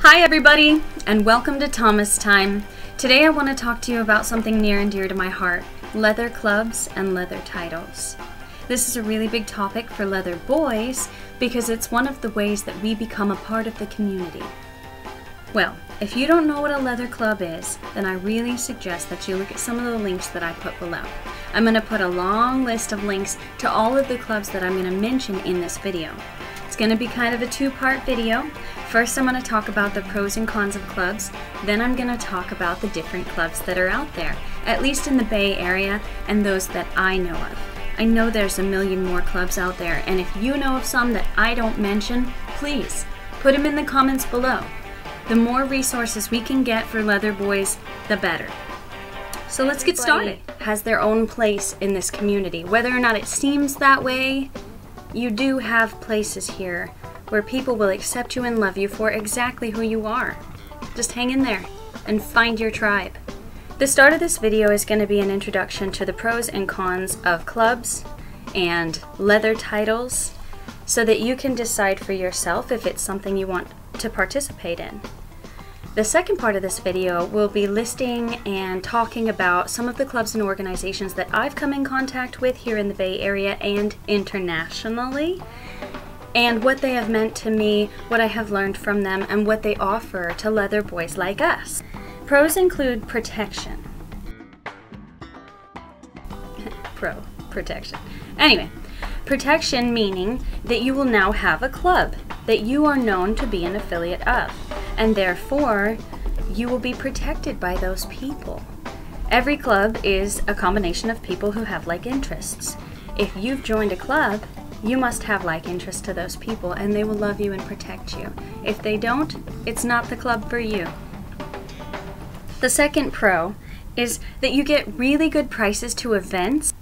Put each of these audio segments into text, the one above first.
Hi everybody, and welcome to Thomas Time. Today I want to talk to you about something near and dear to my heart, leather clubs and leather titles. This is a really big topic for leather boys because it's one of the ways that we become a part of the community. Well, if you don't know what a leather club is, then I really suggest that you look at some of the links that I put below. I'm going to put a long list of links to all of the clubs that I'm going to mention in this video. It's going to be kind of a two-part video. First, I'm going to talk about the pros and cons of clubs. Then I'm going to talk about the different clubs that are out there, at least in the Bay Area, and those that I know of. I know there's a million more clubs out there, and if you know of some that I don't mention, please put them in the comments below. The more resources we can get for leather boys, the better. So let's get started. Has their own place in this community. Whether or not it seems that way, you do have places here where people will accept you and love you for exactly who you are. Just hang in there and find your tribe. The start of this video is going to be an introduction to the pros and cons of clubs and leather titles so that you can decide for yourself if it's something you want to participate in. The second part of this video will be listing and talking about some of the clubs and organizations that I've come in contact with here in the Bay Area and internationally, and what they have meant to me, what I have learned from them, and what they offer to leather boys like us. Pros include protection. Protection. Anyway, protection meaning that you will now have a club that you are known to be an affiliate of, and therefore you will be protected by those people. Every club is a combination of people who have like interests. If you've joined a club, you must have like interests to those people, and they will love you and protect you. If they don't, it's not the club for you. The second pro is that you get really good prices to events.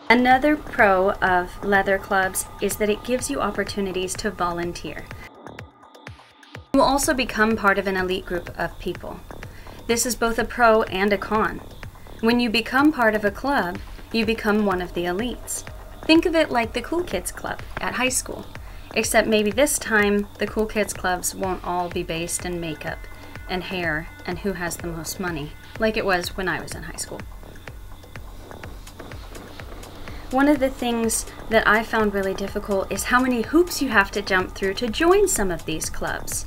Another pro of leather clubs is that it gives you opportunities to volunteer. You will also become part of an elite group of people. This is both a pro and a con. When you become part of a club, you become one of the elites. Think of it like the Cool Kids Club at high school, except maybe this time the Cool Kids Clubs won't all be based in makeup and hair and who has the most money, like it was when I was in high school. One of the things that I found really difficult is how many hoops you have to jump through to join some of these clubs.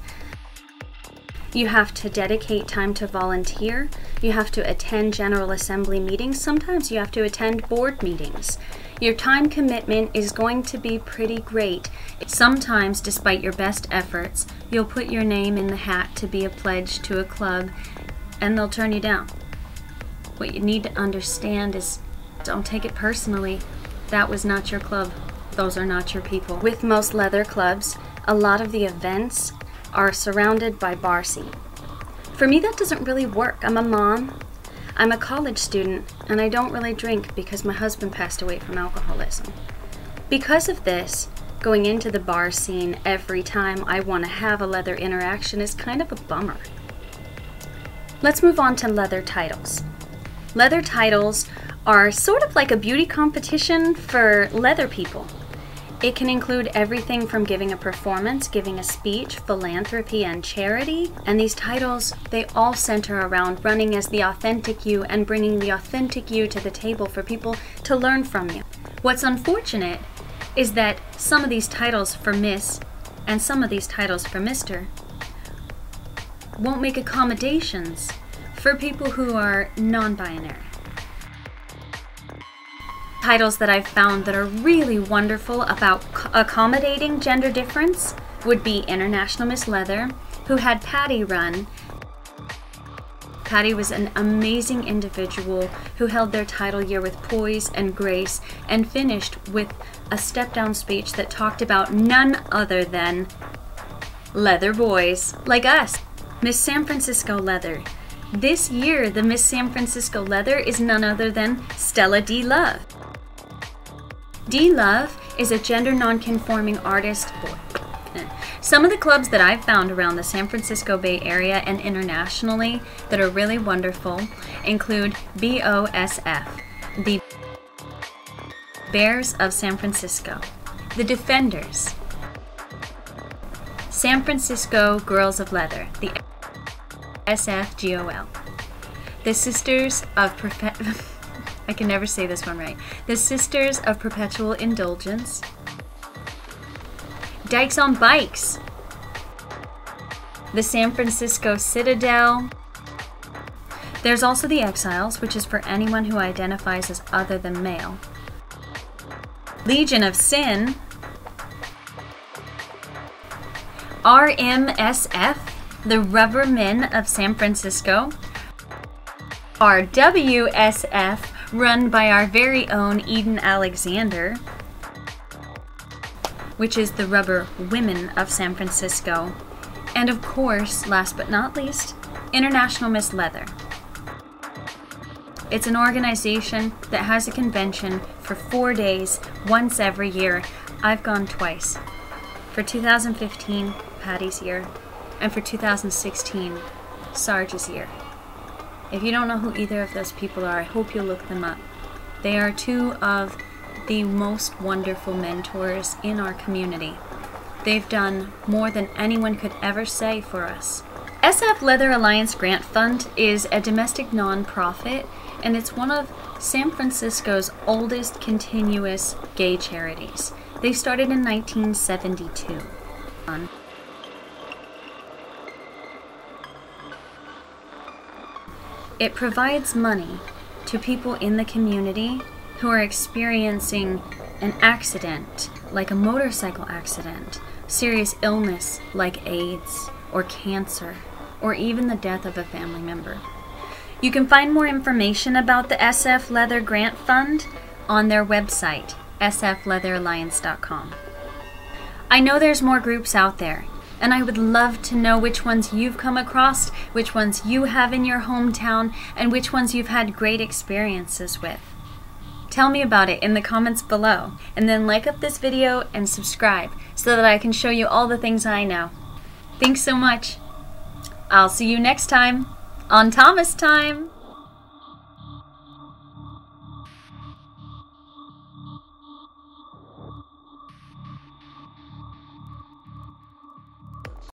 You have to dedicate time to volunteer. You have to attend General Assembly meetings. Sometimes you have to attend board meetings. Your time commitment is going to be pretty great. Sometimes, despite your best efforts, you'll put your name in the hat to be a pledge to a club, and they'll turn you down. What you need to understand is, don't take it personally. That was not your club. Those are not your people. With most leather clubs, a lot of the events are surrounded by bar scene. For me, that doesn't really work. I'm a mom, I'm a college student, and I don't really drink because my husband passed away from alcoholism. Because of this, going into the bar scene every time I want to have a leather interaction is kind of a bummer. Let's move on to leather titles. Leather titles are sort of like a beauty competition for leather people. It can include everything from giving a performance, giving a speech, philanthropy, and charity. And these titles, they all center around running as the authentic you and bringing the authentic you to the table for people to learn from you. What's unfortunate is that some of these titles for Miss and some of these titles for Mr. won't make accommodations for people who are non-binary. Titles that I've found that are really wonderful about accommodating gender difference would be International Miss Leather, who had Patty run. Patty was an amazing individual who held their title year with poise and grace and finished with a step-down speech that talked about none other than leather boys like us. Miss San Francisco Leather. This year, the Miss San Francisco Leather is none other than Stela D. Love. D. Love is a gender non-conforming artist. Some of the clubs that I've found around the San Francisco Bay Area and internationally that are really wonderful include RWSF, the Bears of San Francisco, the Defenders, San Francisco Girls of Leather, the SFGOL. The Sisters of I can never say this one right. The Sisters of Perpetual Indulgence. Dykes on Bikes. The San Francisco Citadel. There's also the Exiles, which is for anyone who identifies as other than male. Legion of Sin. RMSF, the Rubbermen of San Francisco. RWSF, run by our very own Eden Alexander, which is the Rubber Women of San Francisco. And of course, last but not least, International Miss Leather. It's an organization that has a convention for 4 days, once every year. I've gone twice. For 2015, Patty's year, and for 2016, Sarge's year. If you don't know who either of those people are, I hope you'll look them up. They are two of the most wonderful mentors in our community. They've done more than anyone could ever say for us. SF Leather Alliance Grant Fund is a domestic non-profit, and it's one of San Francisco's oldest continuous gay charities. They started in 1972. It provides money to people in the community who are experiencing an accident, like a motorcycle accident, serious illness like AIDS or cancer, or even the death of a family member. You can find more information about the SF Leather Grant Fund on their website, sfleatheralliance.com. I know there's more groups out there, and I would love to know which ones you've come across, which ones you have in your hometown, and which ones you've had great experiences with. Tell me about it in the comments below, and then like up this video and subscribe so that I can show you all the things I know. Thanks so much. I'll see you next time on Thomas Time.